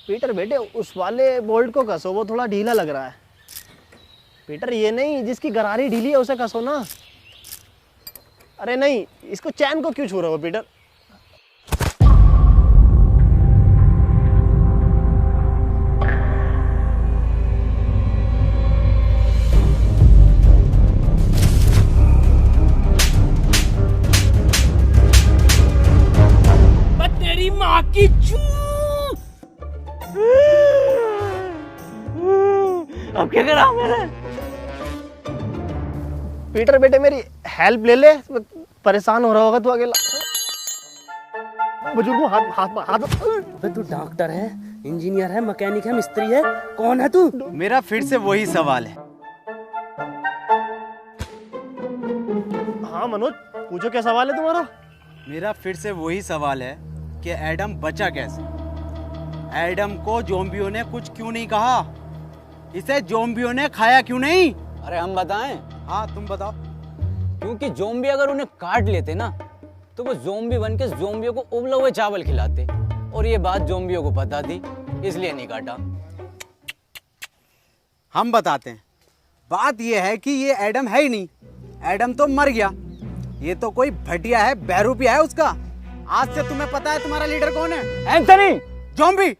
Peter बेटे उस वाले बोल्ट को कसो, वो थोड़ा ढीला लग रहा है। पीटर ये नहीं, जिसकी गरारी ढीली है उसे कसो ना। अरे नहीं, इसको चैन को क्यों छू रहे हो पीटर? तेरी माँ की चू। अब क्या करा मैंने? पीटर बेटे मेरी हेल्प ले ले, परेशान हो रहा होगा तू अकेला। बुजुर्ग हाथ। तू डॉक्टर है, इंजीनियर है, मैकेनिक है, मिस्त्री है, कौन है तू? मेरा फिर से वही सवाल है। हाँ मनोज, पूछो क्या सवाल है तुम्हारा? मेरा फिर से वही सवाल है कि एडम बचा कैसे? एडम को ज़ॉम्बियों ने कुछ क्यों नहीं कहा? इसे ज़ॉम्बियों ने खाया क्यों नहीं? अरे हम बताएं? हाँ तुम बताओ। क्योंकि ज़ॉम्बी अगर उन्हें काट लेते ना तो वो ज़ॉम्बी बन के ज़ॉम्बियों को उबले हुए चावल खिलाते, और ये बात ज़ॉम्बियों को पता थी, इसलिए नहीं काटा। हम बताते हैं। बात ये है कि ये एडम है ही नहीं। एडम तो मर गया। ये तो कोई भटिया है, बहरूपिया है उसका। आज से तुम्हें पता है तुम्हारा लीडर कौन है? एंथनी। ज़ॉम्बी।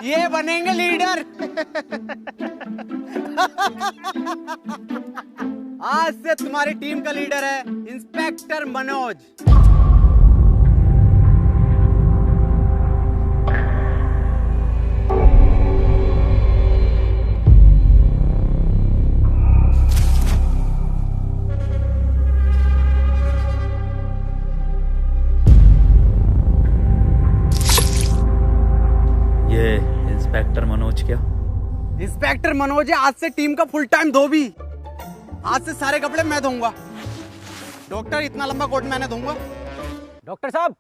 ये बनेंगे लीडर। आज से तुम्हारी टीम का लीडर है इंस्पेक्टर मनोज। ये इंस्पेक्टर मनोज क्या? इंस्पेक्टर मनोज है आज से टीम का फुल टाइम धोबी। आज से सारे कपड़े मैं धोऊंगा। डॉक्टर इतना लंबा कोट मैंने धोऊंगा। डॉक्टर साहब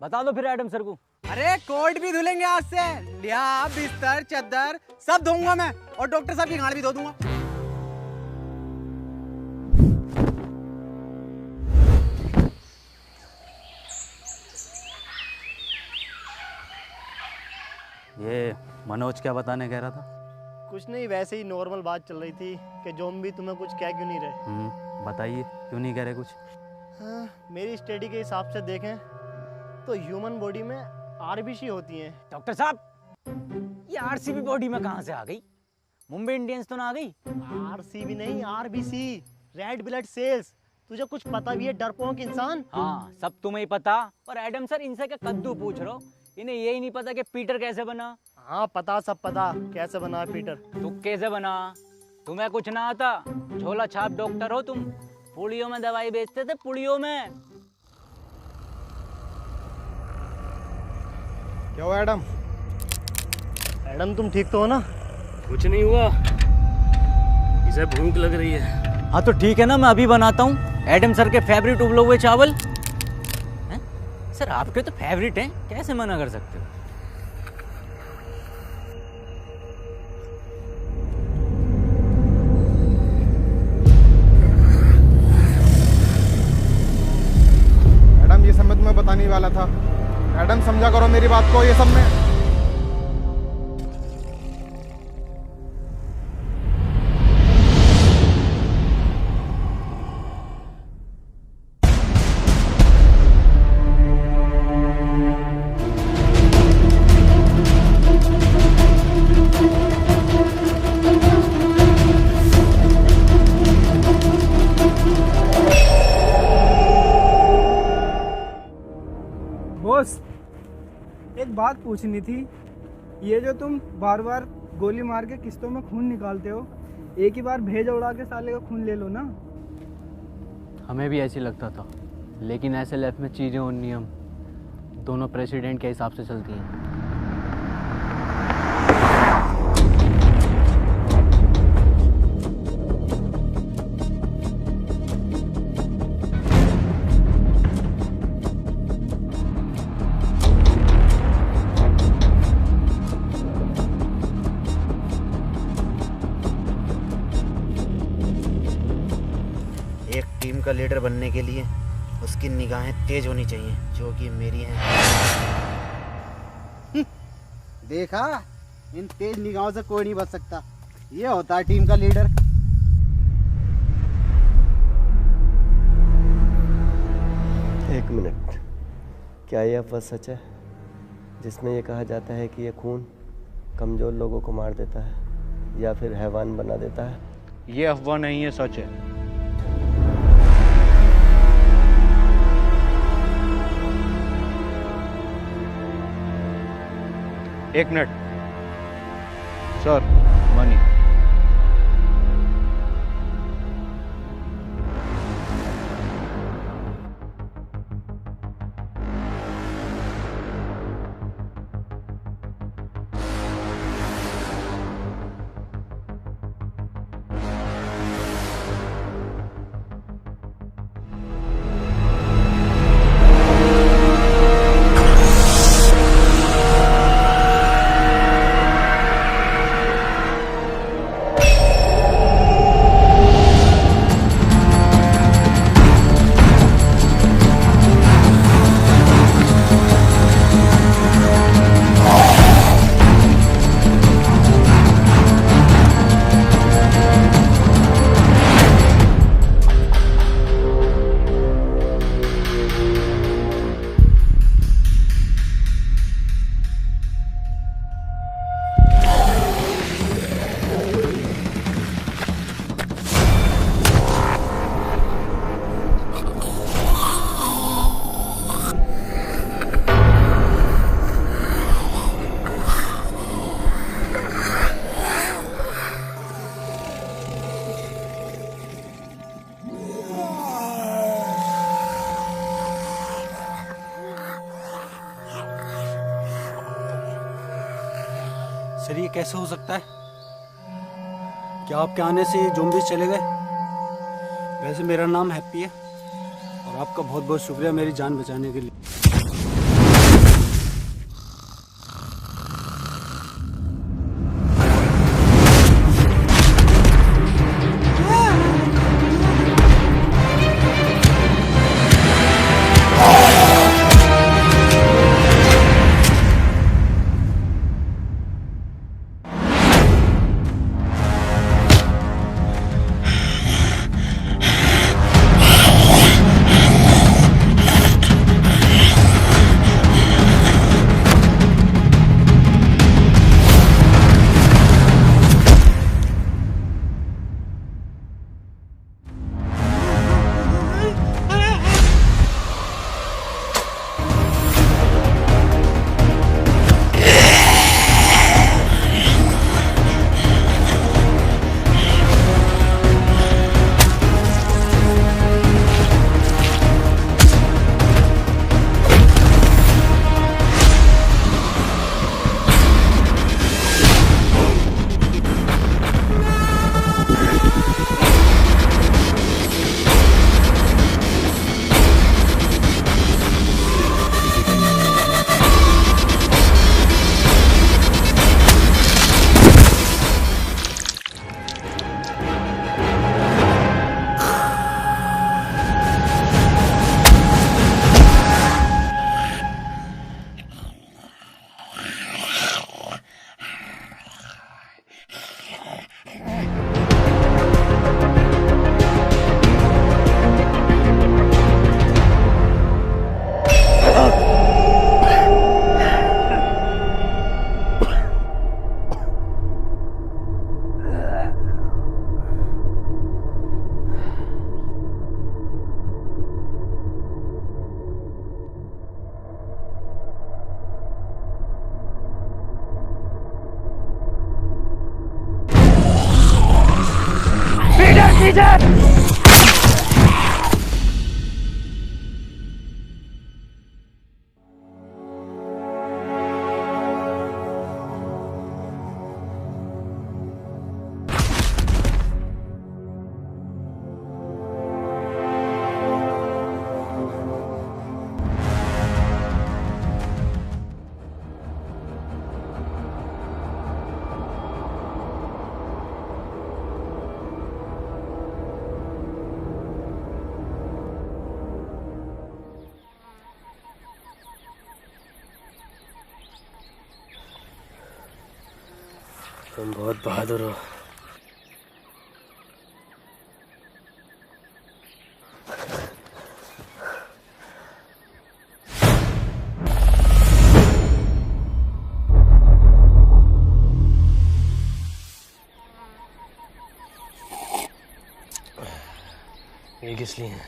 बता दो फिर एडम सर को। अरे कोट भी धुलेंगे आज से। लिया बिस्तर चादर सब धोऊंगा मैं, और डॉक्टर साहब की गाड़ भी धो दूंगा। ये मनोज क्या बताने कह रहा था? कुछ नहीं, वैसे ही नॉर्मल बात चल रही थी कि ज़ॉम्बी तुम्हें कुछ कह क्यों नहीं रहे। बताइए क्यों नहीं कह रहे कुछ? हाँ, मेरी स्टडी के हिसाब से देखें तो ह्यूमन बॉडी में आरबीसी होती हैं। डॉक्टर साहब ये आरसीबी बॉडी में कहाँ से आ गई? मुंबई इंडियंस तो ना आ गई? आरसीबी नहीं, आरबीसी, रेड ब्लड सेल्स। तुझे कुछ पता भी है डरपोक इंसान? हाँ सब तुम्हें ही पता, पर एडम सर इनसे क्या कद्दू पूछ रहे हो? इन्हें यही नहीं पता कि पीटर कैसे बना? हाँ पता, सब पता कैसे बना है पीटर। तू कैसे बना? तुम्हें कुछ ना आता? झोला छाप डॉक्टर हो तुम। पुड़ियों में दवाई बेचते थे, पुड़ियों में। क्या हुआ एडम? एडम तुम ठीक तो हो ना? कुछ नहीं हुआ, इसे भूख लग रही है। हाँ तो ठीक है ना, मैं अभी बनाता हूँ एडम सर के फेवरेट उबले हुए चावल। हैं? सर आपके तो फेवरेट हैं, कैसे मना कर सकते हो? एडम ये सब मैं तुम्हें बताने वाला था। एडम समझा करो मेरी बात को। ये सब में बॉस एक बात पूछनी थी। ये जो तुम बार बार गोली मार के किस्तों में खून निकालते हो, एक ही बार भेजा उड़ा के साले का खून ले लो ना। हमें भी ऐसे लगता था, लेकिन ऐसे लाइफ में चीज़ें और नियम दोनों प्रेसिडेंट के हिसाब से चलती हैं। एक टीम का लीडर बनने के लिए उसकी निगाहें तेज होनी चाहिए, जो कि मेरी हैं। देखा, इन तेज निगाहों से कोई नहीं बच सकता। ये होता है टीम का लीडर। एक मिनट, क्या यह अफवाह सच है जिसमें यह कहा जाता है कि यह खून कमज़ोर लोगों को मार देता है या फिर हैवान बना देता है? ये अफवाह नहीं है, सच है। एक मिनट सर, मनी। सर, ये कैसे हो सकता है? क्या आपके आने से ये ज़ॉम्बीज़ चले गए? वैसे मेरा नाम हैप्पी है और आपका बहुत बहुत शुक्रिया मेरी जान बचाने के लिए। तुम बहुत बहादुर हो। ये किस लिए है?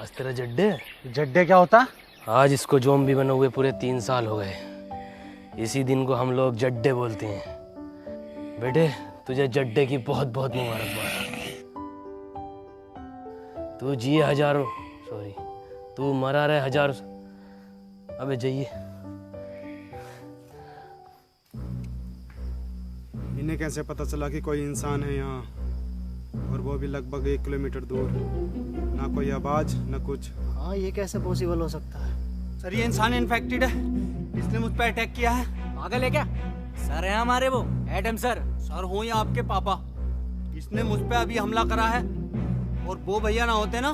आज तेरा जड्डे? जड्डे क्या होता? आज इसको ज़ॉम्बी बने हुए पूरे 3 साल हो गए। इसी दिन को हम लोग जड्डे बोलते हैं। बेटे तुझे जड्डे की बहुत बहुत मुबारकबाद। तू जिए हजारों, सॉरी तू मरा रहे हजारों। अबे जाइए। इन्हें कैसे पता चला कि कोई इंसान है यहाँ, और वो भी लगभग 1 किलोमीटर दूर? ना कोई आवाज ना कुछ। हाँ ये कैसे पॉसिबल हो सकता है? सर ये इंसान इन्फेक्टेड है, इसने मुझ पर अटैक किया है। पागल है क्या? सर है हमारे वो एडम सर। सर हो या आपके पापा, इसने मुझ पे अभी हमला करा है, और वो भैया ना होते ना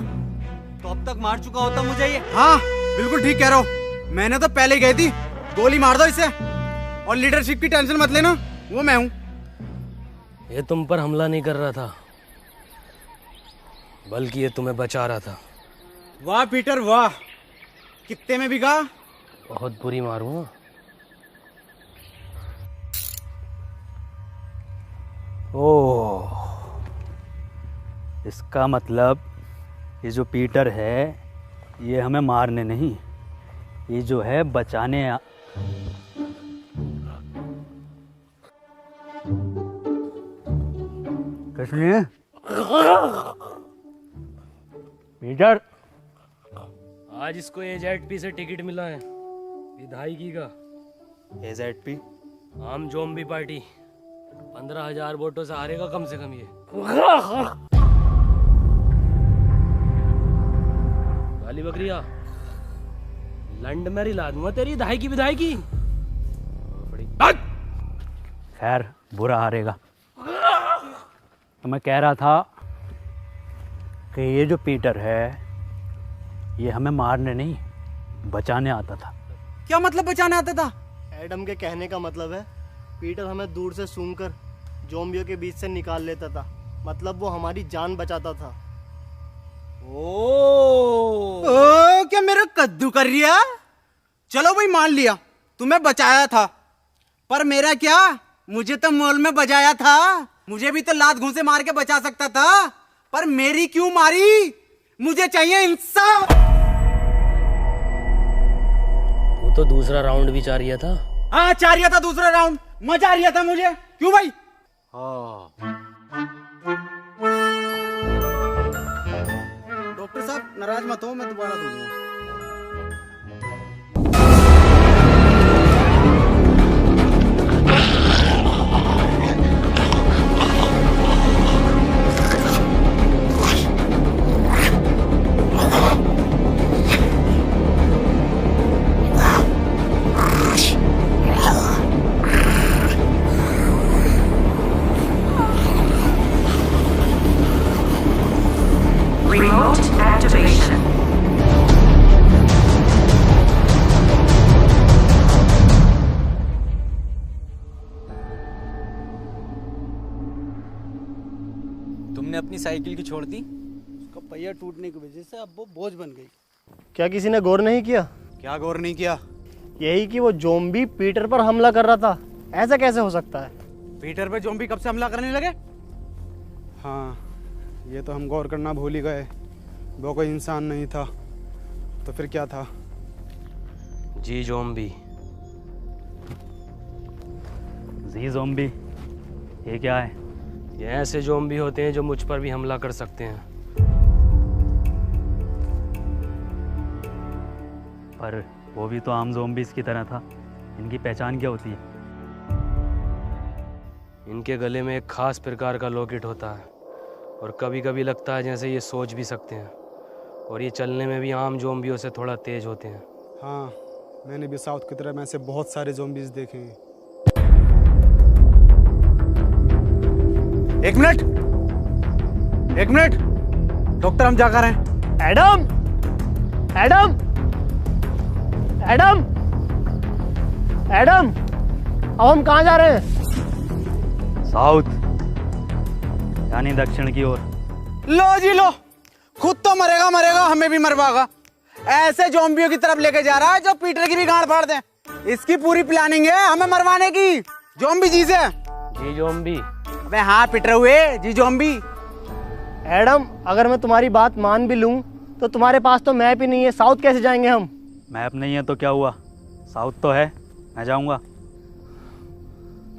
तो अब तक मार चुका होता मुझे ये। हाँ बिल्कुल ठीक कह रहा हूँ, मैंने तो पहले ही गई थी। गोली मार दो इसे, और लीडरशिप की टेंशन मत लेना, वो मैं हूँ। ये तुम पर हमला नहीं कर रहा था, बल्कि ये तुम्हें बचा रहा था। वाह पीटर वाह, कितने में बिका? बहुत बुरी मारूंगा। ओह, इसका मतलब ये जो पीटर है ये हमें मारने नहीं, ये जो है बचाने किसने? पीटर, आज इसको AZP से टिकट मिला है विधायकी का। AZP? आम ज़ॉम्बी पार्टी। 15,000 वोटों से हारेगा कम से कम ये। काली बकरिया, लंड में रिला दूंगा तेरी विधायकी विधायकी। खैर बुरा हारेगा। तो मैं कह रहा था कि ये जो पीटर है ये हमें मारने नहीं बचाने आता था। क्या मतलब बचाने आता था? एडम के कहने का मतलब है पीटर हमें दूर से सूंघकर ज़ॉम्बियों के बीच से निकाल लेता था, मतलब वो हमारी जान बचाता था। ओ क्या मेरा कद्दू कर रिया? चलो भाई मान लिया तुम्हें बचाया था, पर मेरा क्या, मुझे तो मॉल में बजाया था। मुझे भी तो लात घूंसे मार के बचा सकता था, पर मेरी क्यों मारी? मुझे चाहिए इंसाफ। तू तो दूसरा राउंड भी चाह रहा था। हाँ चाह रहा था दूसरा राउंड, मजा आ रहा था मुझे। क्यों भाई? डॉक्टर साहब नाराज मत हो, मैं दोबारा दूंगा। Remote activation. तुमने अपनी साइकिल की छोड़ दी? उसका पहिया टूटने की वजह से अब वो बोझ बन गई। क्या किसी ने गौर नहीं किया? क्या गौर नहीं किया? यही कि वो ज़ॉम्बी पीटर पर हमला कर रहा था। ऐसा कैसे हो सकता है? पीटर पे ज़ॉम्बी कब से हमला करने लगे? हाँ ये तो हम गौर करना भूल ही गए, वो कोई इंसान नहीं था तो फिर क्या था? जी ज़ॉम्बी। जी ज़ॉम्बी ये क्या है? ये ऐसे ज़ॉम्बी होते हैं जो मुझ पर भी हमला कर सकते हैं। पर वो भी तो आम ज़ॉम्बीज़ की तरह था, इनकी पहचान क्या होती है? इनके गले में एक खास प्रकार का लॉकेट होता है, और कभी कभी लगता है जैसे ये सोच भी सकते हैं, और ये चलने में भी आम ज़ॉम्बियों से थोड़ा तेज होते हैं। हाँ मैंने भी साउथ की तरफ में ऐसे बहुत सारे ज़ॉम्बीज़ देखे हैं। एक मिनट, डॉक्टर हम जा कर रहे हैं। एडम, एडम, एडम, एडम, अब हम कहाँ जा रहे हैं? साउथ यानी दक्षिण की ओर। लो जी लो, खुद तो मरेगा मरेगा, हमें भी मरवाएगा। ऐसे ज़ॉम्बियों की तरफ लेके जा रहा है जो पीटर की भी गांड फाड़ दे। इसकी पूरी प्लानिंग है हमें मरवाने की। ज़ॉम्बी जी से। जी ज़ॉम्बी? अबे हाँ पीटर हुए जी ज़ॉम्बी। एडम, अगर मैं तुम्हारी बात मान भी लूं तो तुम्हारे पास तो मैप ही नहीं है, साउथ कैसे जाएंगे हम? मैप नहीं है तो क्या हुआ, साउथ तो है, मैं जाऊंगा।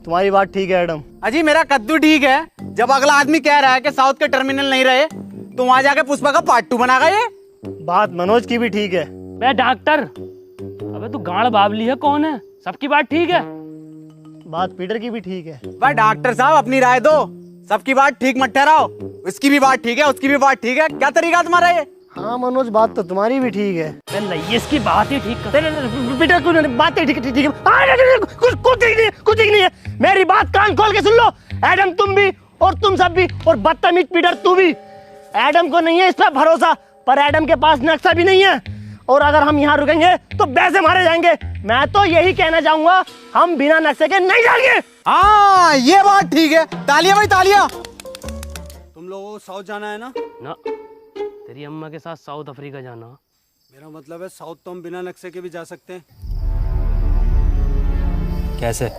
तुम्हारी बात ठीक है एडम। अजी मेरा कद्दू ठीक है। जब अगला आदमी कह रहा है कि साउथ के टर्मिनल नहीं रहे तो वहां जाके पुष्पा का पार्ट 2 बनागा ये। बात मनोज की भी ठीक है। बे डॉक्टर, अबे तू गाड़ बाबली है कौन है? सबकी बात ठीक है। बात पीटर की भी ठीक है। भाई डॉक्टर साहब अपनी राय दो, सबकी बात ठीक मत ठहराओ। इसकी भी बात ठीक है, उसकी भी बात ठीक है, क्या तरीका तुम्हारा ये? हाँ मनोज, बात तो तुम्हारी भी ठीक है। नहीं, इसकी बात ही ठीक कर। पीटर कुछ बात ठीक है, ठीक है। कुछ ठीक नहीं है। मेरी बात कान खोल के सुन लो। एडम तुम भी और तुम सब भी, और बदतमीज पीटर तू भी। एडम को नहीं है इस पर भरोसा, पर एडम के पास नक्शा भी नहीं है, और अगर हम यहाँ रुकेंगे तो वैसे मारे जाएंगे। मैं तो यही कहना चाहूंगा, हम बिना नक्शे के नहीं जाएंगे। हाँ ये बात ठीक है। तालियां भाई तालियां। तुम लोगों को साउथ जाना है ना? ना, तेरी अम्मा के साथ साउथ अफ्रीका जाना। मेरा मतलब है साउथ तो हम बिना नक्शे के भी जा सकते हैं। कैसे?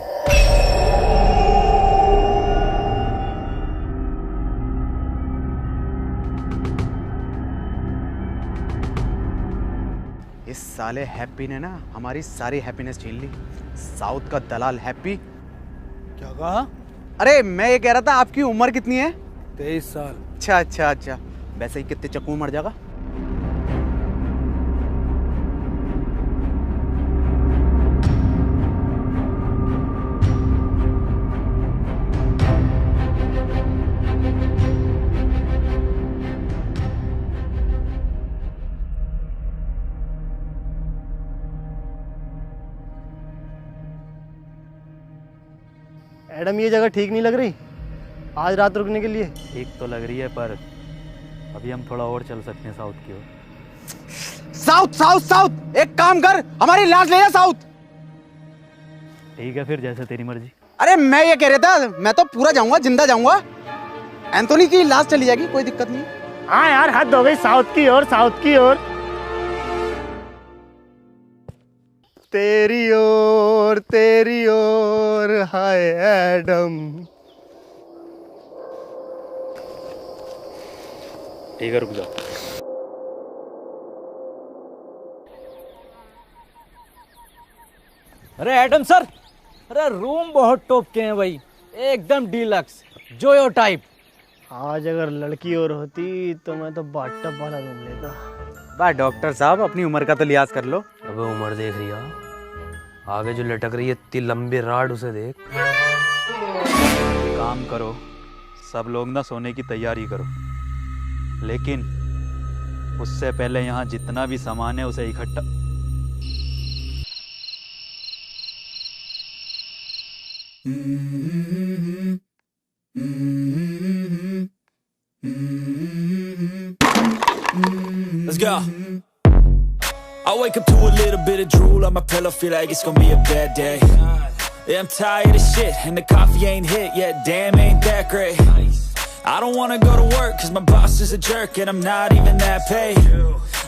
इस साले हैप्पी ने ना हमारी सारी हैप्पीनेस छीन ली। साउथ का दलाल हैप्पी। क्या कहा? अरे मैं ये कह रहा था आपकी उम्र कितनी है? 23 साल। अच्छा। वैसे ही कितने चक्कू मर जाएगा? एडम, ये जगह ठीक नहीं लग रही आज रात रुकने के लिए। ठीक तो लग रही है, पर अभी हम थोड़ा और चल सकते हैं साउथ की ओर। साउथ एक काम कर, हमारी लाश ले जा साउथ। ठीक है फिर, जैसे तेरी मर्जी। अरे मैं ये कह रहा था, मैं तो पूरा जाऊंगा, जिंदा जाऊंगा। एंथोनी की लाश चली जाएगी, कोई दिक्कत नहीं। हाँ यार, हद हो गई। साउथ की ओर, साउथ की ओर। तेरी ओर हाय एडम। ठीक है, रुक जाओ। अरे एडम सर, अरे रूम बहुत टॉप के हैं भाई, एकदम डीलक्स जोयो टाइप। आज अगर लड़की और होती तो मैं तो बाथटब वाला रूम लेता। बा डॉक्टर साहब अपनी उम्र का तो लिहाज कर लो। अबे उम्र देख रही है, आगे जो लटक रही है इतनी लंबी राड, उसे देख। काम करो, सब लोग ना सोने की तैयारी करो, लेकिन उससे पहले यहाँ जितना भी सामान है उसे इकट्ठा। Let's go. I wake up to a little bit of drool on my pillow, feel like it's gonna be a bad day. Yeah, I'm tired of shit, and the coffee ain't hit yet, damn ain't that great. I don't wanna go to work, cause my boss is a jerk, and I'm not even that paid.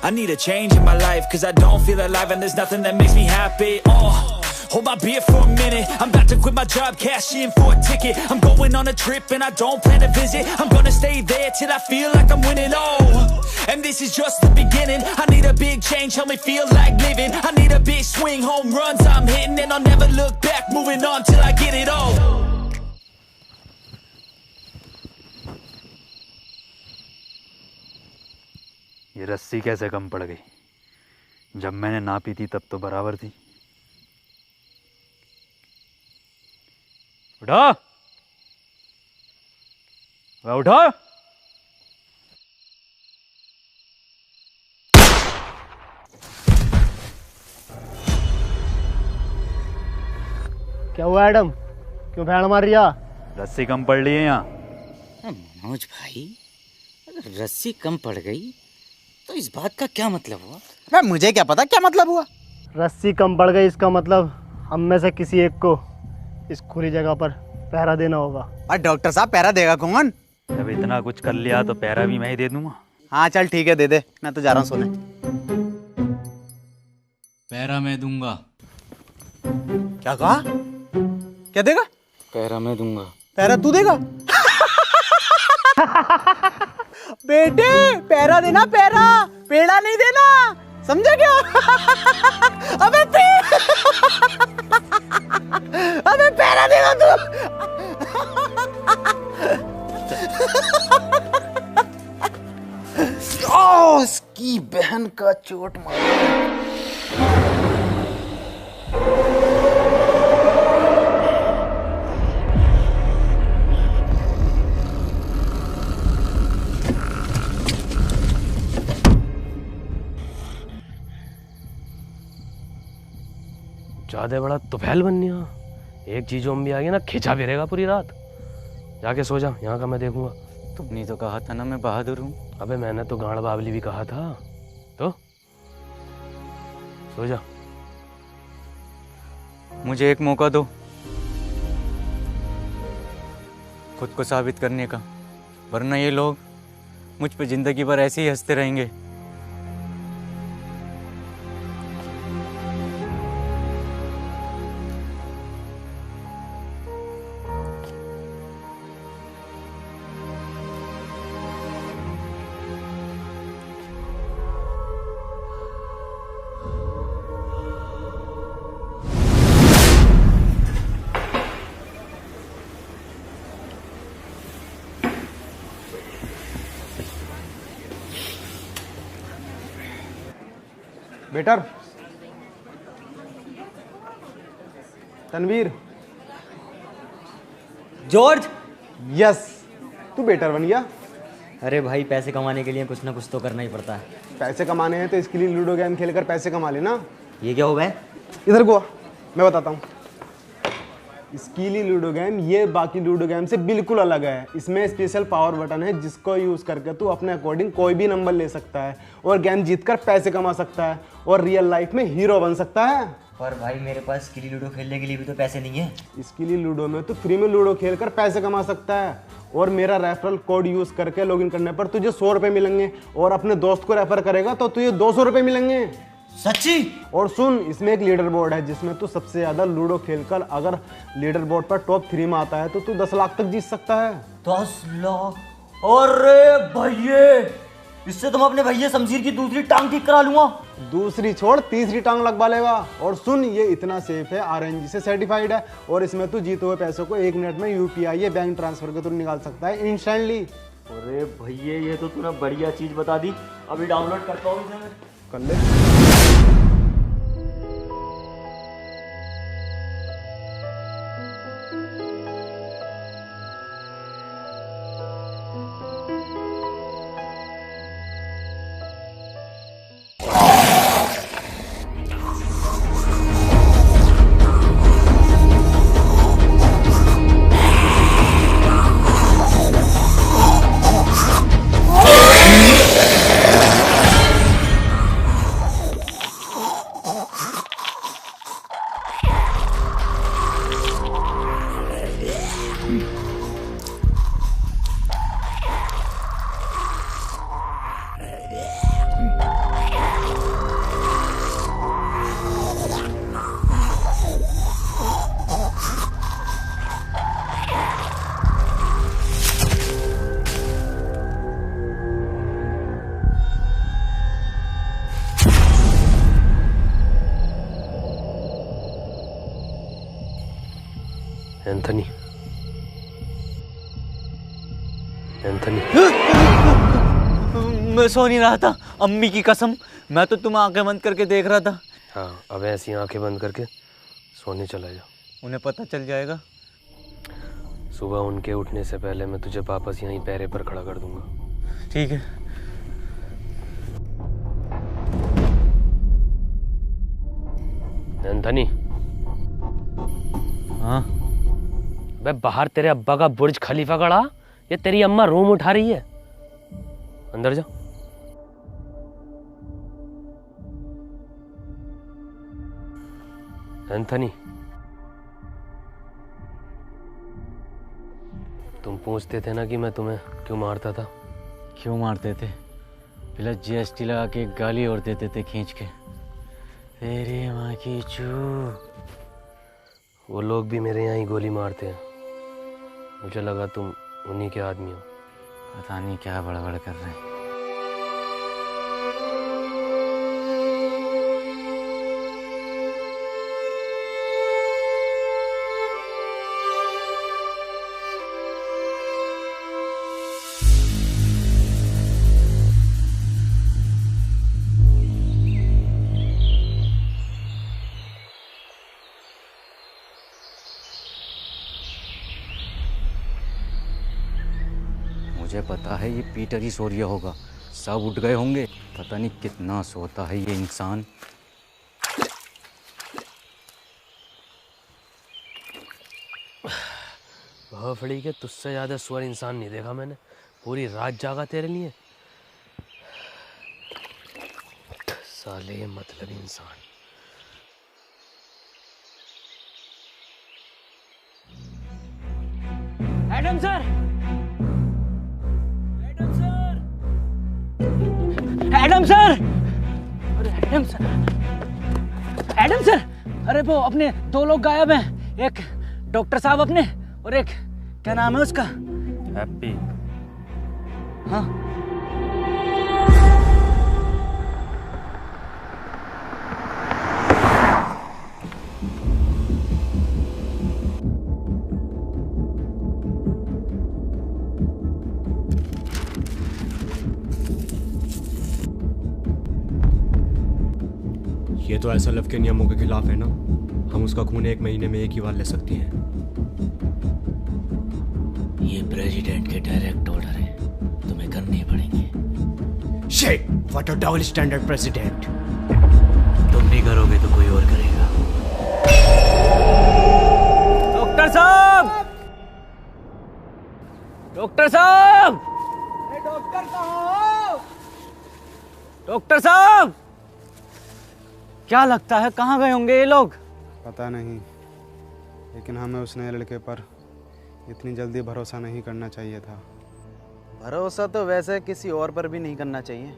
I need a change in my life, cause I don't feel alive, and there's nothing that makes me happy. Hold my beer for a minute, I'm about to quit my job, cash in for a ticket. I'm going on a trip and I don't plan to visit. I'm gonna stay there till I feel like I'm winning, and this is just the beginning. I need a big change, help me feel like living. I need a big swing, home runs I'm hitting, and I'll never look back, moving on till I get it all. ये रस्सी कैसे कम पड़ गई? जब मैंने नापी थी तब तो बराबर थी। उठो, उठो। क्या हुआ एडम, क्यों भैड़ मार रही है? रस्सी कम पड़ रही है यहाँ। मनोज भाई, अगर रस्सी कम पड़ गई तो इस बात का क्या मतलब हुआ? मैं मुझे क्या पता क्या मतलब हुआ। रस्सी कम पड़ गई इसका मतलब हम में से किसी एक को इस खुली जगह पर पहरा देना होगा। और डॉक्टर साहब पैरा देगा कौन? जब इतना कुछ कर लिया तो पैरा भी मैं ही दे दूंगा। हाँ चल ठीक है, दे दे, मैं तो जा रहा हूँ सोने। पैरा मैं दूंगा। क्या कहा? क्या देगा? पैरा मैं दूंगा। पैरा तू देगा? बेटे पैरा देना, पैरा, पेड़ा नहीं देना, समझा क्या? अबे अबे पैरा देगा तू। ओ इसकी बहन का चोट मारा। ज्यादा बड़ा तुफैल बननिया। एक चीज जोम्बी आ गई ना, खिंचा फिरेगा पूरी रात। जाके सो जा, यहाँ का मैं देखूंगा। तुमने तो कहा था ना मैं बहादुर हूँ। अबे मैंने तो गांड बावली भी कहा था। तो सो जा। मुझे एक मौका दो खुद को साबित करने का, वरना ये लोग मुझ पे जिंदगी भर ऐसे ही हंसते रहेंगे। Better, Tanveer, George. यस, तू बेटर बन गया। अरे भाई पैसे कमाने के लिए कुछ ना कुछ तो करना ही पड़ता है। पैसे कमाने हैं तो इसके लिए लूडो गेम खेलकर पैसे कमा लेना। ये क्या हो गया? इधर को आ, मैं बताता हूँ। स्कीली लूडो गेम ये बाकी लूडो गेम से बिल्कुल अलग है। इसमें स्पेशल पावर बटन है जिसको यूज़ करके तू अपने अकॉर्डिंग कोई भी नंबर ले सकता है और गेम जीतकर पैसे कमा सकता है और रियल लाइफ में हीरो बन सकता है। पर भाई मेरे पास स्कीली लूडो खेलने के लिए भी तो पैसे नहीं है। स्कीली लूडो में तो फ्री में लूडो खेलकर पैसे कमा सकता है और मेरा रेफरल कोड यूज़ करके लॉगिन करने पर तुझे 100 रुपये मिलेंगे और अपने दोस्त को रेफर करेगा तो तुझे 200 रुपये मिलेंगे। सच्ची? और सुन, इसमें एक लीडर बोर्ड है जिसमें तू सबसे ज्यादा लूडो खेलकर अगर लीडर बोर्ड पर टॉप 3 में आता है तो तू 10 लाख तक जीत सकता है। 10 लाख? अरे भैये, इससे तो मैं अपने भैया शमशीर की दूसरी टांग ठीक करा लूंगा। दूसरी छोड़, तीसरी टांग लगवा लेगा। और सुन, ये इतना सेफ है, RNG से सर्टिफाइड है और इसमें तू जीते हुए पैसों को 1 मिनट में UPI या बैंक ट्रांसफर के थ्रू निकाल सकता है इंस्टेंटली। अरे भैया ये तो तूने बढ़िया चीज बता दी। अभी डाउनलोड करता हूँ इसे मैं। कर ले। एंथनी, एंथनी, मैं सो नहीं रहा था, अम्मी की कसम। मैं तो तुम्हें आंखें बंद करके देख रहा था। हाँ, अब ऐसी आंखें बंद करके सोने चला जा। उन्हें पता चल जाएगा। सुबह उनके उठने से पहले मैं तुझे वापस यहीं पैरे पर खड़ा कर दूंगा। ठीक है। एंथनी। हाँ? बे बाहर तेरे अब्बा का बुर्ज खलीफा खड़ा, ये तेरी अम्मा रूम उठा रही है। अंदर जा। एंथनी, तुम पूछते थे ना कि मैं तुम्हें क्यों मारता था। क्यों मारते थे? प्लस जीएसटी लगा के गाली और देते थे खींच के। तेरी माँ की चू। वो लोग भी मेरे यहाँ ही गोली मारते हैं। मुझे लगा तुम उन्हीं के आदमी हो। पता नहीं क्या बड़बड़ कर रहे हैं। मुझे पता है ये पीटर ही सो रिया होगा। सब उठ गए होंगे। पता नहीं कितना सोता है ये इंसान। भोफड़ी के तुझसे ज़्यादा सुअर इंसान नहीं देखा मैंने। पूरी रात जागा तेरे लिए। साले ये मतलब इंसान। एडम सर, एडम सर, अरे एडम सर, एडम सर, अरे वो अपने दो लोग गायब हैं। एक डॉक्टर साहब अपने और एक क्या नाम है उसका? हैप्पी। हाँ ये तो SLF के नियमों के खिलाफ है ना। हम उसका खून 1 महीने में एक ही बार ले सकते हैं। ये प्रेसिडेंट के डायरेक्ट ऑर्डर है, तुम्हें करने ही पड़ेंगे। Shit, what a double standard president. तुम नहीं करोगे तो कोई और करेगा। डॉक्टर साहब, डॉक्टर साहब, डॉक्टर कहाँ हो? डॉक्टर साहब, क्या लगता है कहाँ गए होंगे ये लोग? पता नहीं, लेकिन हमें उस नए लड़के पर इतनी जल्दी भरोसा नहीं करना चाहिए था। भरोसा तो वैसे किसी और पर भी नहीं करना चाहिए।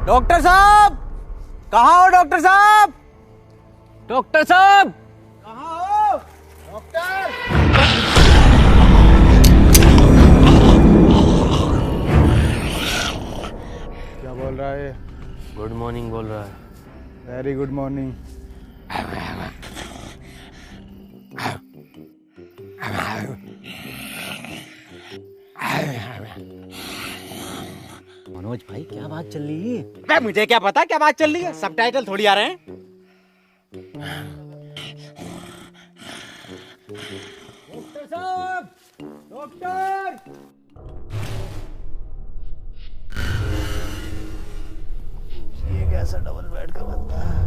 डॉक्टर साहब, कहाँ हो डॉक्टर साहब? डॉक्टर साहब, कहाँ हो? डॉक्टर! क्या बोल रहा है? गुड मॉर्निंग बोल रहा है। Very good morning. मनोज भाई क्या बात चल रही है? मुझे क्या पता क्या बात चल रही है। सबटाइटल थोड़ी आ रहे हैं। डॉक्टर साहब, डॉक्टर! ये कैसा डबल बेड का बंदा है?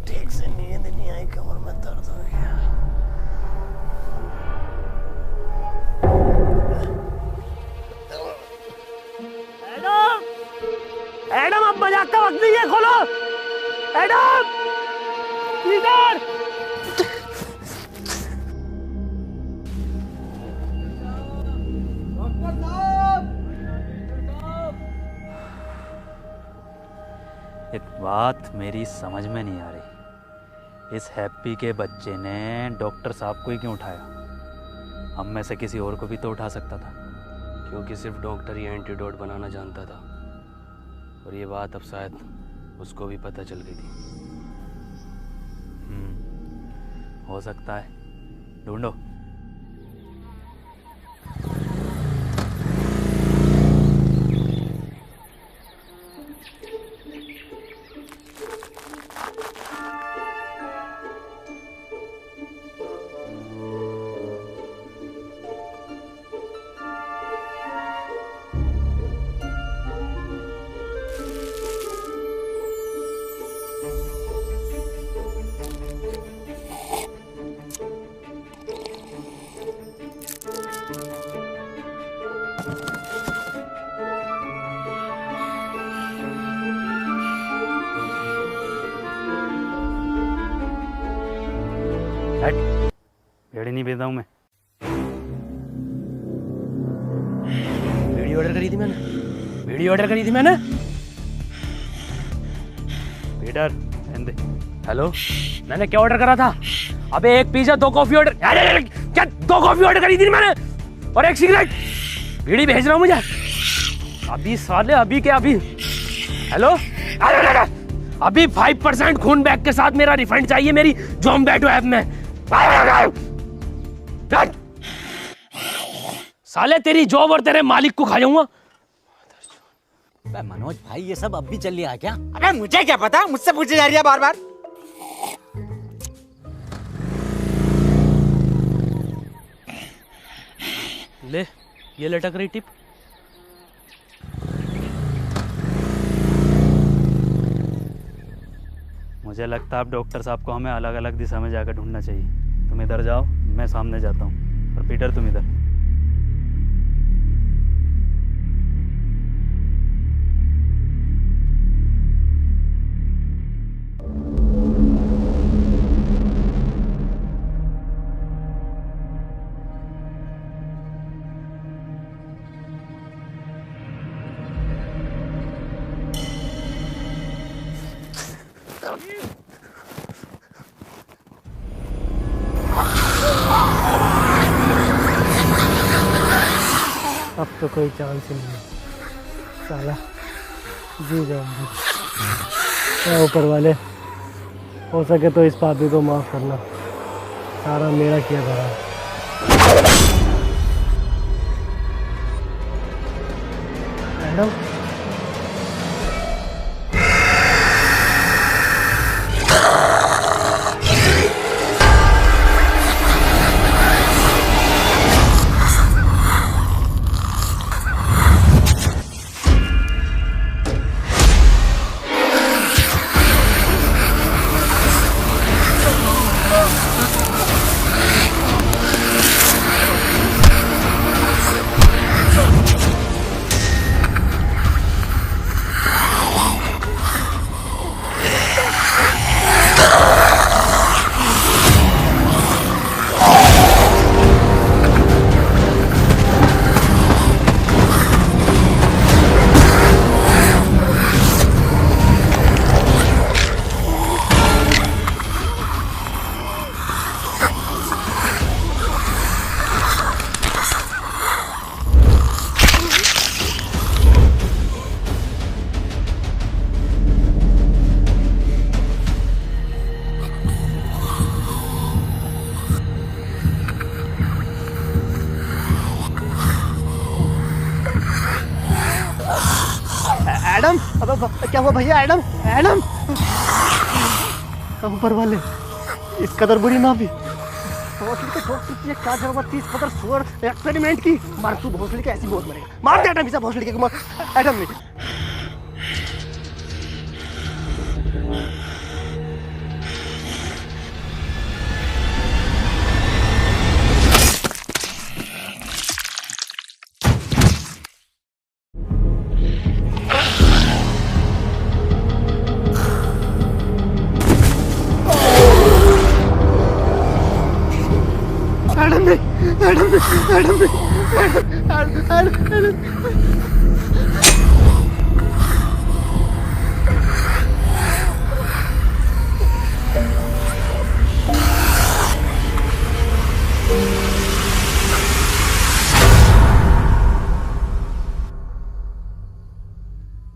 ठीक से नींद नहीं आई, कमर में दर्द हो गया। एडम, एडम अब मजाक का वक्त नहीं है, खोलो। एडम, इधर। डॉक्टर साहब, एक बात मेरी समझ में नहीं आ रही। इस हैप्पी के बच्चे ने डॉक्टर साहब को ही क्यों उठाया? हम में से किसी और को भी तो उठा सकता था। क्योंकि सिर्फ डॉक्टर ही एंटीडोट बनाना जानता था। और ये बात अब शायद उसको भी पता चल गई थी। हो सकता है। ढूंढो। भेड़ नहीं भेजा हूँ मैं। ऑर्डर करी थी मैंने, बीड़ी ऑर्डर करी थी मैंने। पीटर दे। हेलो, मैंने क्या ऑर्डर करा था? अबे एक पिज्जा, 2 कॉफी ऑर्डर। अरे क्या 2 कॉफी ऑर्डर करी थी मैंने और 1 सिगरेट? बीड़ी भेज रहा हूँ मुझे अभी साले, अभी क्या अभी? हेलो, अभी 5% खून बैग के साथ मेरा रिफंड चाहिए मेरी ज़ोमैटो ऐप में। साले तेरी जॉब और तेरे मालिक को खा जाऊंगा। अबे मनोज भाई, ये सब अब भी चल रहा है क्या? अबे मुझे क्या पता, मुझसे पूछे जा रही है बार बार। ले, ये लटक रही टिप। मुझे लगता है अब डॉक्टर साहब को हमें अलग अलग दिशा में जाकर ढूंढना चाहिए। तुम इधर जाओ, मैं सामने जाता हूँ, और पीटर तुम इधर। अब तो कोई चांस ही नहीं, साला जी जाऊंगी। ऊपर वाले, हो सके तो इस पापी को माफ करना, सारा मेरा किया धरा। मैडम, एडम, अब क्या हुआ भैया? एडम, एडम, ऊपर वाले इस कदर बुरी ना भी भोसड़ी के ठोक की 430 पकड़ सुअर एक्सपेरिमेंट की। मार तू भोसड़ी के, ऐसी बहुत मरेगा। मार दे एडम, इसे भोसड़ी के मार। एडम नहीं,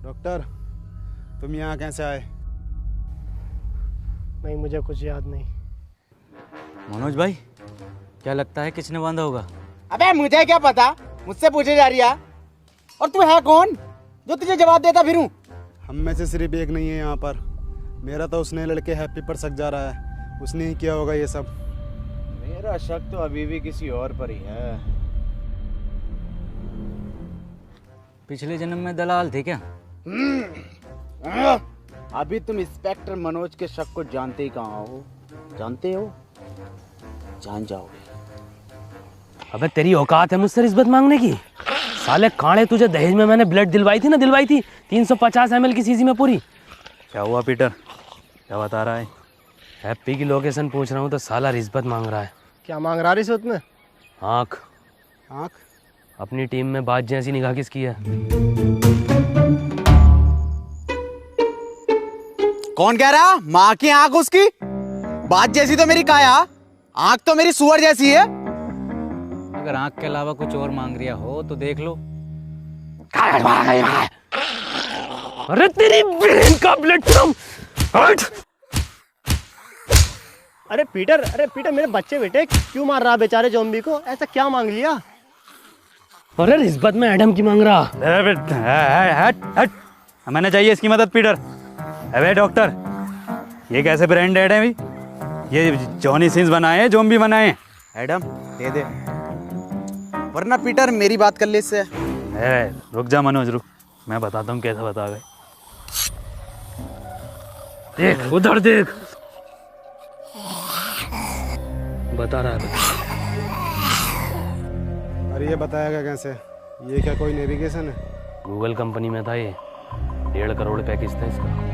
डॉक्टर, तुम यहाँ कैसे आए? नहीं, मुझे कुछ याद नहीं। मनोज भाई, क्या लगता है किसने बांधा होगा? अबे मुझे क्या पता, मुझसे पूछे जा रही है। और तू है कौन जो तुझे जवाब देता फिरूं? हम में से सिर्फ एक नहीं है यहाँ पर। मेरा तो उसने लड़के हैप्पी पर शक जा रहा है, उसने ही किया होगा ये सब। मेरा शक तो अभी भी किसी और पर ही है। पिछले जन्म में दलाल थे क्या? अभी तुम इंस्पेक्टर मनोज के शक को जानते ही कहाँ हो? जानते हो, जान जाओगे। अबे तेरी औकात है मुझसे रिश्वत मांगने की? साले कांडे, तुझे दहेज में मैंने ब्लड दिलवाई थी 350 ml की सीसी में पूरी। क्या हुआ पीटर, क्या बता रहा है? हैप्पी की लोकेशन पूछ रहा हूँ तो साला रिश्वत मांग रहा है। क्या मांग रहा रिश्वत में? आँख। आँख? अपनी टीम में बात जैसी निगाह किसकी है? कौन कह रहा? माँ की आंख उसकी, बात जैसी तो मेरी काया, आंख तो मेरी सुअर जैसी है। अगर आंख के अलावा कुछ और मांग रिया हो तो देख लो। अरे तेरी बहन का प्लेटफॉर्म हट। अरे पीटर मेरे बच्चे बेटे क्यों मार रहा बेचारे ज़ॉम्बी को? ऐसा क्या मांग लिया? अरे रिश्वत में एडम की मांग रहा। हट। मैंने चाहिए इसकी मदद पीटर। अबे डॉक्टर, ये कैसे ब्रांडेड है भाई? ये जॉनी सिंस बनाए हैं, ज़ॉम्बी बनाए हैं। एडम दे दे, वरना पीटर मेरी बात कर ले इससे। रुक जा मनोज, रुक, मैं बताता हूँ कैसे बता गए। देख उधर देख, बता रहा है। और ये बताएगा कैसे? ये क्या कोई नेविगेशन है? गूगल कंपनी में था ये, 1.5 करोड़ पैकेज था इसका।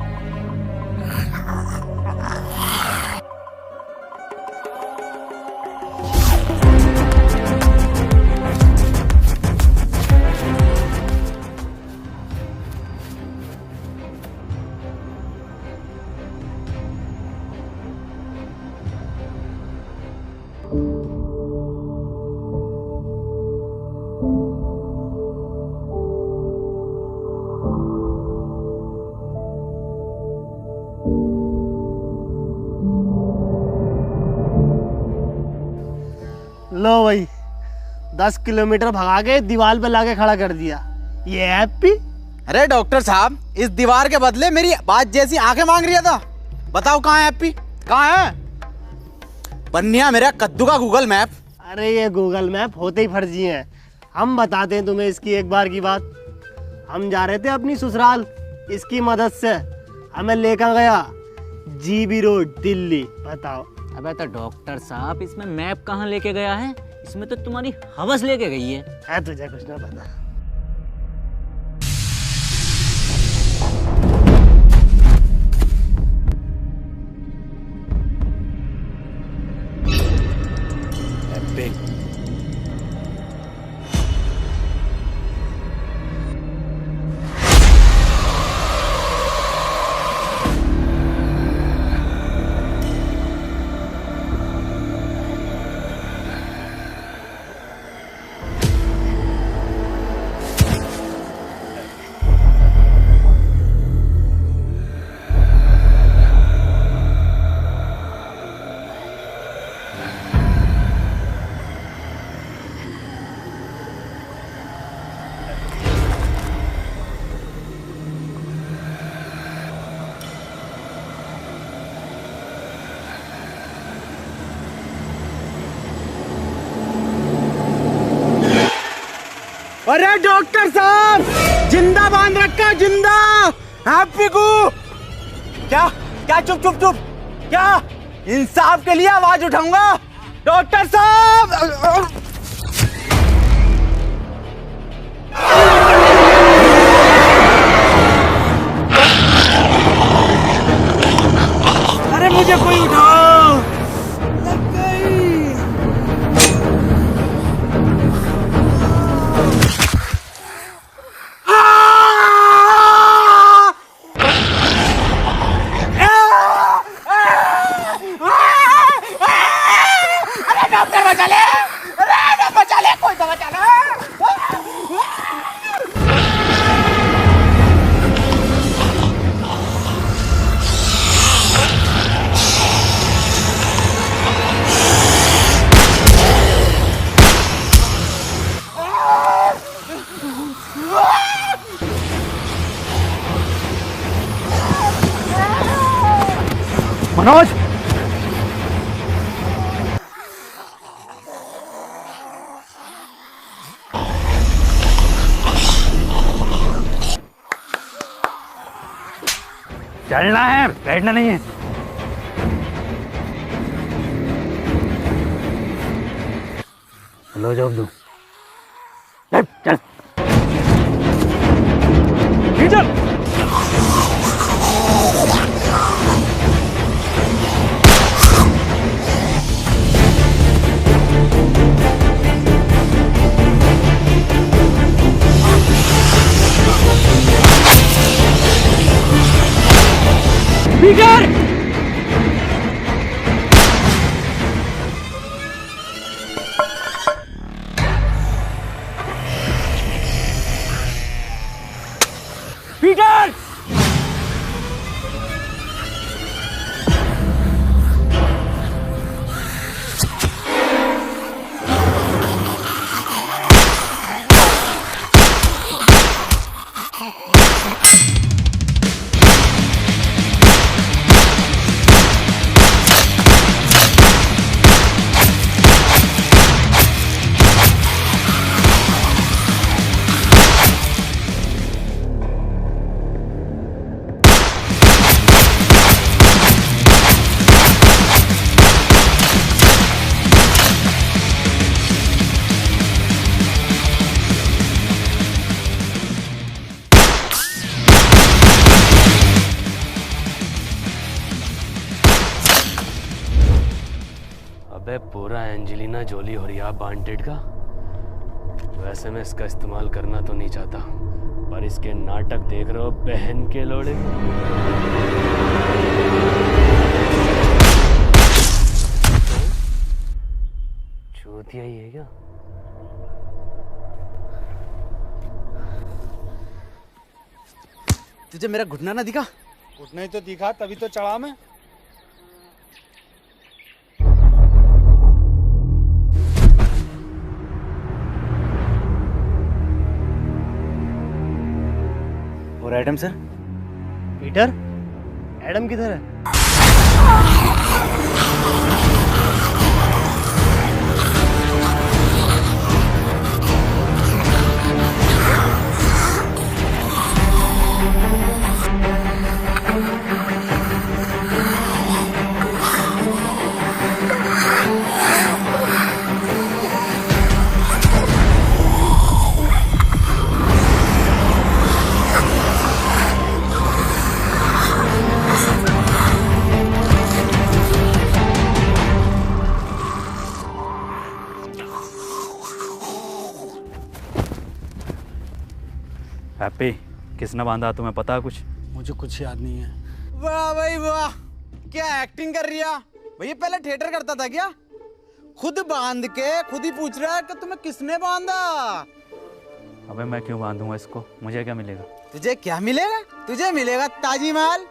लो भाई, 10 किलोमीटर भगा के दीवार पे लाके खड़ा कर दिया। ये हैप्पी? अरे डॉक्टर साहब, इस दीवार के बदले मेरी बात जैसी आंखें मांग रहा था। बताओ कहाँ है हैप्पी, कहाँ है? बन्निया मेरा कद्दू का गूगल मैप। अरे ये गूगल मैप होते ही फर्जी हैं। हम बताते हैं तुम्हें इसकी एक बार की बात। हम जा रहे थे अपनी ससुराल, इसकी मदद से हमें लेकर गया जीबी रोड दिल्ली। बताओ। अबे तो डॉक्टर साहब, इसमें मैप कहाँ लेके गया है? इसमें तो तुम्हारी हवस लेके गई है। तुझे कुछ ना पता। अरे डॉक्टर साहब, जिंदा बांध रखा, जिंदा हैप्पी को। क्या क्या? चुप चुप चुप। क्या? इंसाफ के लिए आवाज उठाऊंगा डॉक्टर साहब। अरे मुझे कोई उठाओ। लग गई। मनोज, चलना है, बैठना नहीं है। लो जॉब दो। चल चल। पीटर! पीटर! अबे पूरा एंजेलिना जोली हो रही है वांटेड का। वैसे मैं इसका इस्तेमाल करना तो नहीं चाहता, पर इसके नाटक देख रहे हो बहन के लोड़े। चूतिया ही है क्या? तुझे मेरा घुटना ना दिखा? घुटना ही तो दिखा, तभी तो चढ़ा मैं। और एडम सर? पीटर, एडम किधर है? हैप्पी, किसने बांधा तुम्हें पता है कुछ? मुझे कुछ याद नहीं है। वाह भाई वाह, क्या एक्टिंग कर रही है भैया। पहले थिएटर करता था क्या? खुद बांध के खुद ही पूछ रहा है कि तुम्हें किसने बांधा। अबे मैं क्यों बांधूंगा इसको? मुझे क्या मिलेगा? तुझे क्या मिलेगा? तुझे मिलेगा ताजी माल।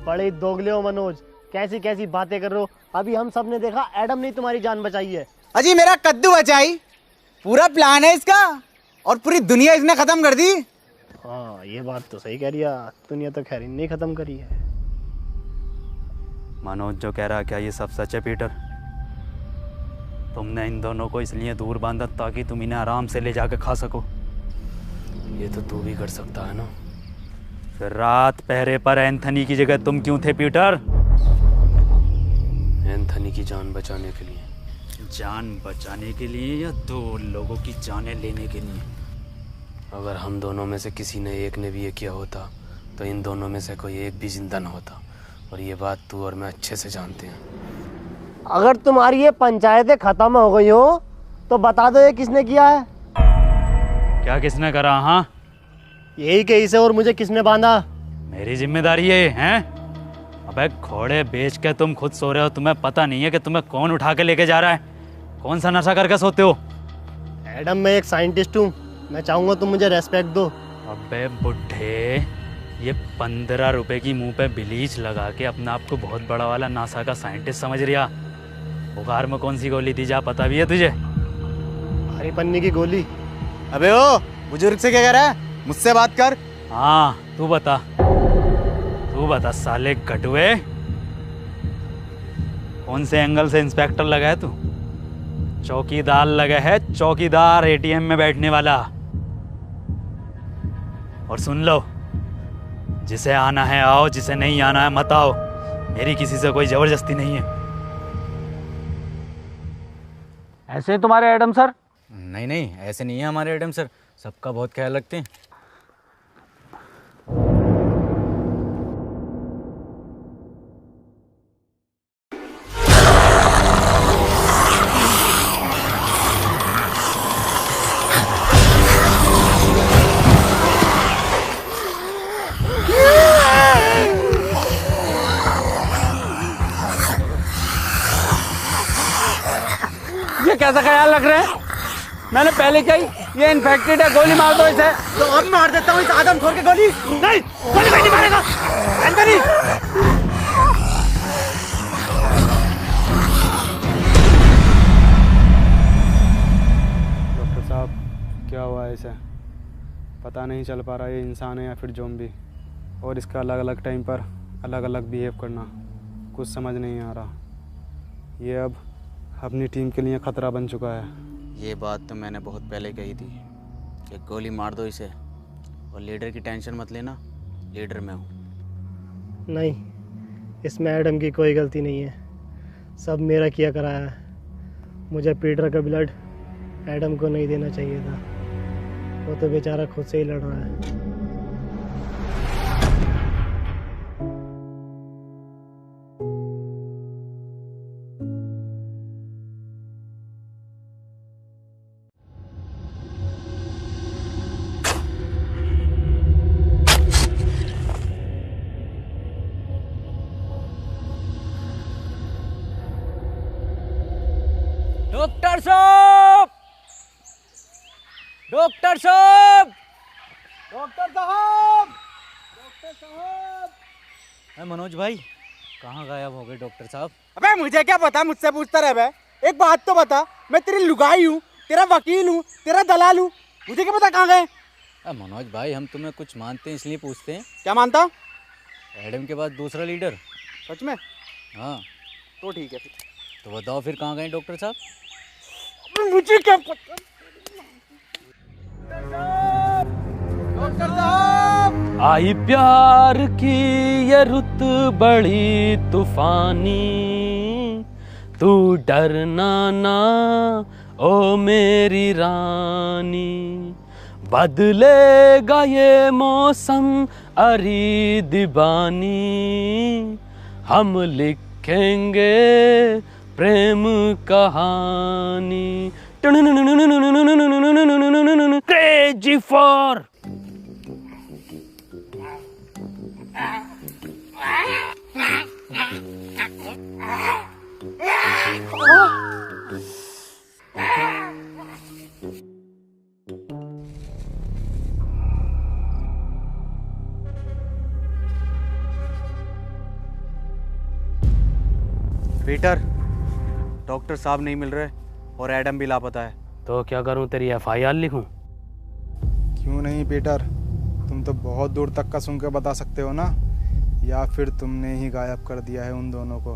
बड़े दोगले हो मनोज, कैसी कैसी बातें कर रहे हो। अभी हम सब ने देखा एडम ने तुम्हारी जान बचाई है। अजी मेरा कद्दू बचाई, पूरा प्लान है इसका, और पूरी दुनिया इसने खत्म कर दी। हाँ ये बात तो सही कह रही है, दुनिया तो खैर नहीं खत्म करी है। मनोज जो कह रहा है, क्या ये सब सच है पीटर? तुमने इन दोनों को इसलिए दूर बांधा ताकि तुम इन्हें आराम से ले जाकर खा सको। ये तो तू भी कर सकता है ना। फिर रात पहरे पर एंथनी की जगह तुम क्यों थे पीटर? एंथनी की जान बचाने के लिए। जान बचाने के लिए या दो लोगों की जानें लेने के लिए? अगर हम दोनों में से किसी ने एक ने भी ये किया होता तो इन दोनों में से कोई एक भी जिंदा न होता, और ये बात तू और मैं अच्छे से जानते हैं। अगर तुम्हारी ये पंचायतें खत्म हो गई हो तो बता दो ये किसने किया है। क्या किसने करा? हाँ यही के इसे और मुझे किसने बांधा? मेरी जिम्मेदारी है, हैं? अबे घोड़े बेच के तुम खुद सो रहे हो, तुम्हें पता नहीं है कि तुम्हें कौन उठा के लेके जा रहा है? कौन सा नशा करके सोते हो? एडम मैं एक साइंटिस्ट हूँ, मैं चाहूंगा तुम मुझे रेस्पेक्ट दो। अबे बुढ़े, ये 15 रुपए की मुंह पे ब्लीच लगा के अपने आप को बहुत बड़ा वाला नासा का साइंटिस्ट समझ रिया। बुखार में कौन सी गोली दी जा पता भी है तुझे? हरी पन्नी की गोली। अबे ओ बुजुर्ग से क्या कह रहा है? मुझसे बात कर। हाँ तू बता साले गटुए, कौन से एंगल से इंस्पेक्टर लगा है तू? चौकीदार लगा है, चौकीदार एटीएम में बैठने वाला। और सुन लो, जिसे आना है आओ, जिसे नहीं आना है मत आओ। मेरी किसी से कोई जबरदस्ती नहीं है। ऐसे तुम्हारे एडम सर? नहीं नहीं, ऐसे नहीं है हमारे एडम सर, सबका बहुत ख्याल रखते हैं। कैसा ख्याल रख रहे हैं? मैंने पहले कही ये इन्फेक्टेड है, गोली मार दो इसे। तो अब मार देता हूँ इस आदमखोर के गोली। नहीं, गोली नहीं मारेगा एंथनी। डॉक्टर साहब, क्या हुआ है इसे? पता नहीं चल पा रहा ये इंसान है या फिर ज़ॉम्बी, और इसका अलग अलग टाइम पर अलग अलग बिहेव करना कुछ समझ नहीं आ रहा। ये अब अपनी टीम के लिए ख़तरा बन चुका है। ये बात तो मैंने बहुत पहले कही थी कि गोली मार दो इसे, और लीडर की टेंशन मत लेना, लीडर मैं हूँ। नहीं, इसमें एडम की कोई गलती नहीं है, सब मेरा किया कराया है। मुझे पीटर का ब्लड एडम को नहीं देना चाहिए था, वो तो बेचारा खुद से ही लड़ रहा है। डॉक्टर साहब, डॉक्टर साहब, डॉक्टर साहब, डॉक्टर साहब। मनोज भाई, कहाँ गायब हो गए डॉक्टर साहब? अबे मुझे क्या पता, मुझसे पूछता रहे बे। एक बात तो बता, मैं तेरी लुगाई हूँ, तेरा वकील हूँ, तेरा दलाल हूँ, मुझे क्या पता कहाँ गए? मनोज भाई, हम तुम्हें कुछ मानते हैं इसलिए पूछते हैं। क्या मानता? एडम के बाद दूसरा लीडर। सच में? हाँ। तो ठीक है फिर। तो बताओ फिर कहाँ गए डॉक्टर साहब? मुझे क्या पता। डॉक्टर साहब, आई प्यार की ये रुत बड़ी तूफानी, तू डरना ना ओ मेरी रानी, बदलेगा ये मौसम अरी दीवानी, हम लिखेंगे प्रेम कहानी। क्रेजी फॉर पीटर, डॉक्टर साहब नहीं मिल रहे और एडम भी लापता है। तो क्या करूं, तेरी एफआईआर लिखूं? क्यों नहीं पीटर, तुम तो बहुत दूर तक का सुन के बता सकते हो ना, या फिर तुमने ही गायब कर दिया है उन दोनों को?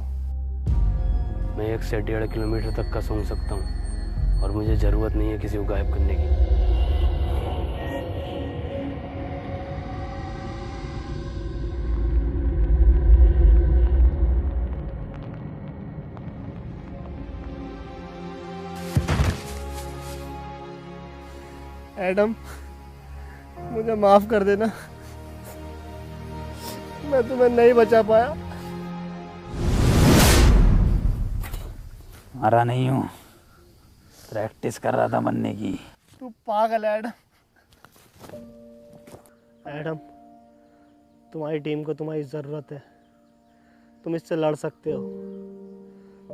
मैं 1 से 1.5 किलोमीटर तक का सूंघ सकता हूँ, और मुझे ज़रूरत नहीं है किसी को गायब करने की। एडम, मुझे माफ कर देना, मैं तुम्हें नहीं बचा पाया। मरा नहीं हूँ, प्रैक्टिस कर रहा था मरने की। तू पागल है एडम। एडम, तुम्हारी टीम को तुम्हारी ज़रूरत है, तुम इससे लड़ सकते हो।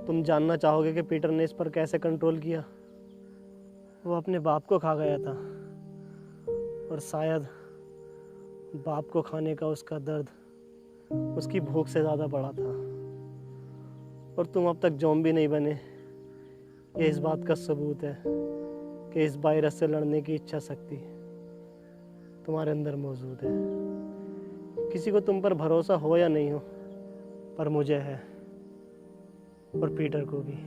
तुम जानना चाहोगे कि पीटर ने इस पर कैसे कंट्रोल किया? वो अपने बाप को खा गया था, और शायद बाप को खाने का उसका दर्द उसकी भूख से ज़्यादा बड़ा था। और तुम अब तक ज़ॉम्बी नहीं बने, ये इस बात का सबूत है कि इस वायरस से लड़ने की इच्छा शक्ति तुम्हारे अंदर मौजूद है। किसी को तुम पर भरोसा हो या नहीं हो, पर मुझे है, और पीटर को भी।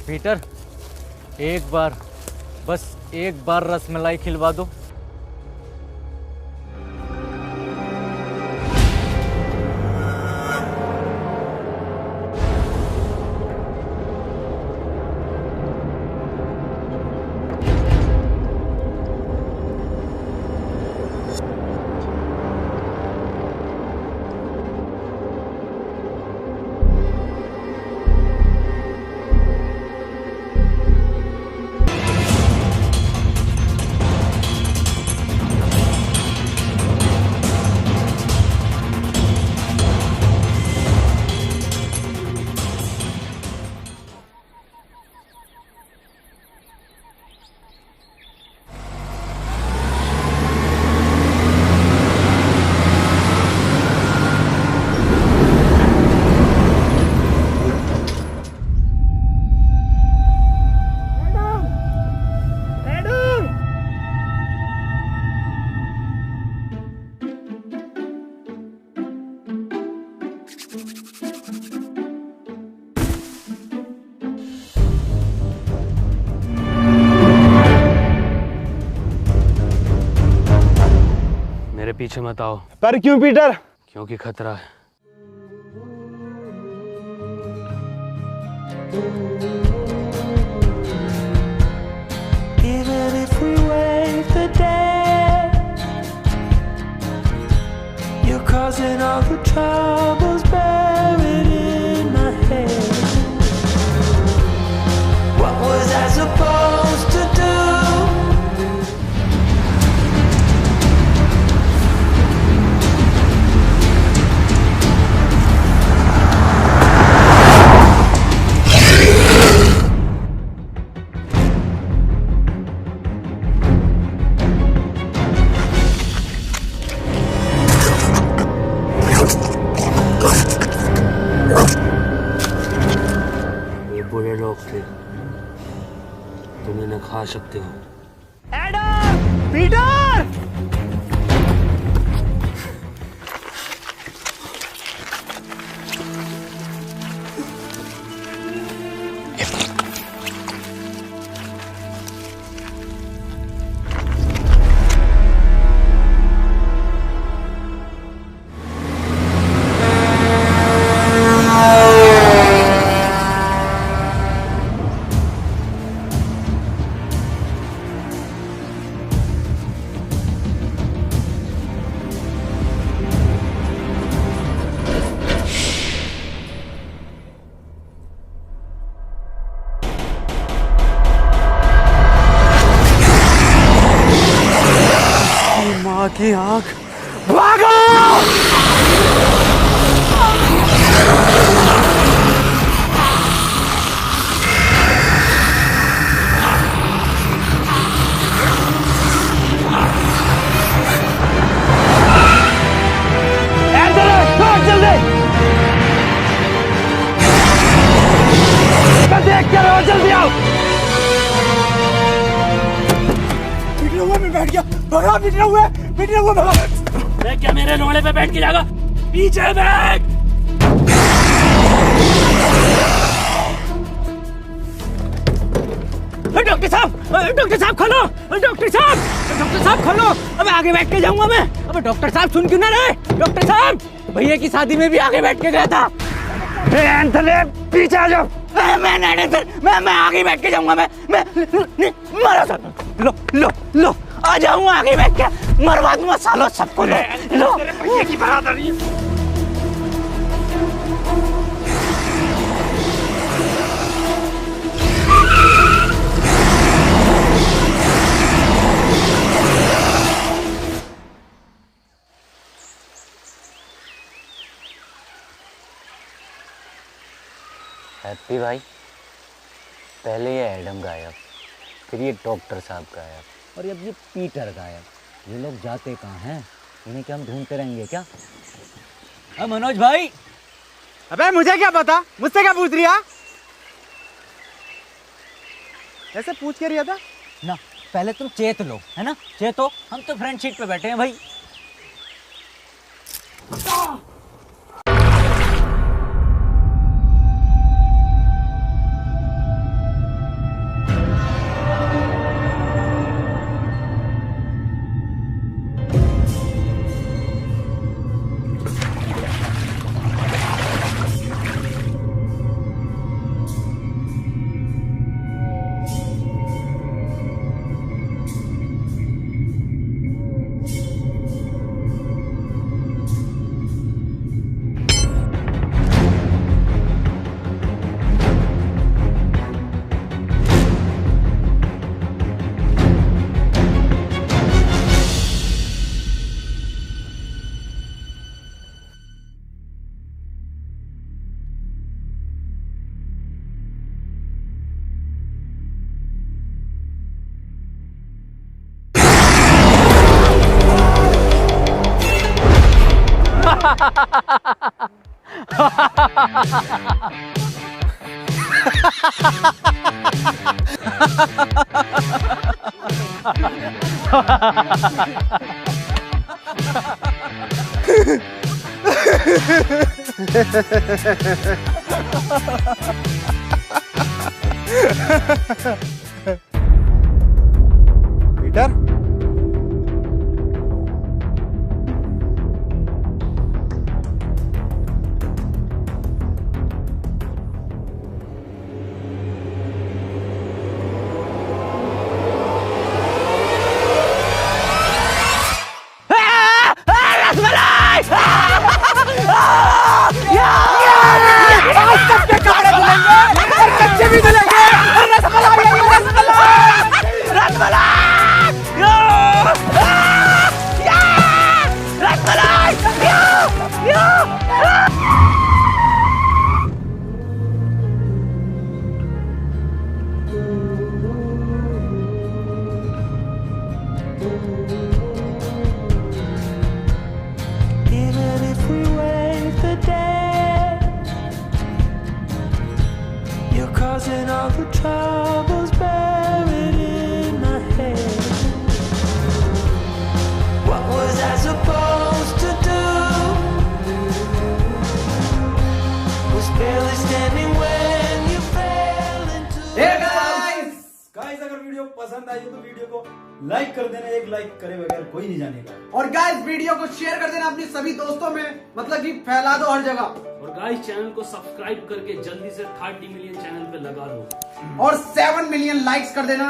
पीटर, एक बार, बस एक बार रसमलाई खिलवा दो। पीछे मत आओ। पर क्यों पीटर? क्योंकि खतरा है। Even if we wait the day, you're causing all the troubles buried in my head. What was I supposed to do? बुरे लोग थे, तुम इन्हें खा सकते हो। एडम! पीटर! माँ की आँख। भागो! देख क्या रहो, जल्दी आओ। पीटने हुए मैं बैठ गया, भगा पीटने हुए भगा। मैं क्या मेरे लोड़े पे बैठ के जाएगा? पीछे बैठ। डॉक्टर साहब खोलो, डॉक्टर साहब खोलो। अबे आगे बैठ के जाऊंगा मैं। अबे डॉक्टर साहब सुन क्यों ना रहे? डॉक्टर साहब, भैया की शादी में भी आगे बैठ के गया था। एंथनी पीछे आ जाओ। मैं आगे बैठ के जाऊंगा। मैं मारो सर। लो आ जाऊंगा आगे बैठ के, मरवा दूंगा सालों सबको। लो भैया की बरादरी। हैप्पी भाई, पहले ये एडम गायब, फिर ये डॉक्टर साहब गायब, और अब ये पीटर गायब। ये लोग जाते कहाँ हैं? इन्हें क्या हम ढूंढते रहेंगे क्या? मनोज भाई। अबे मुझे क्या पता, मुझसे क्या पूछ रिया? ऐसे पूछ के रिया था ना। पहले तुम चेत लो, है ना? चेतो, हम तो फ्रंट सीट पे बैठे हैं भाई। Peter, Even if we wait the day, you're causing all the troubles buried in my head. What was I supposed to do? Was barely standing when you fell into guys अगर video पसंद आई तो video को like कर देना, एक like करे बगैर कोई नहीं जानेगा। और गाइस वीडियो को शेयर कर देना अपने सभी दोस्तों में, मतलब कि फैला दो हर जगह। और गाइस चैनल को सब्सक्राइब करके जल्दी से 30 मिलियन चैनल पे लगा दो और 7 मिलियन लाइक्स कर देना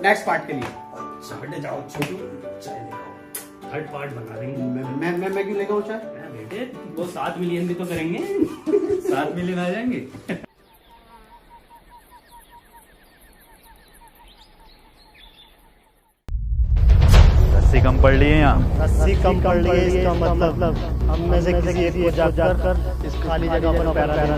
नेक्स्ट पार्ट के लिए। हटे जाओ छोटू, चाय लेकर थर्ड पार्ट बना देंगे। मैं क्यों लेकर आऊं चाय? बेटे वो 7 मिलियन भी तो करेंगे। 7 मिलियन आ जाएंगे। रस्सी कम पड़ रही है यहाँ। रस्सी कम पड़ रही है इसका मतलब हम में से किसी एक को जाकर इस खाली जगह पर पैरा देना।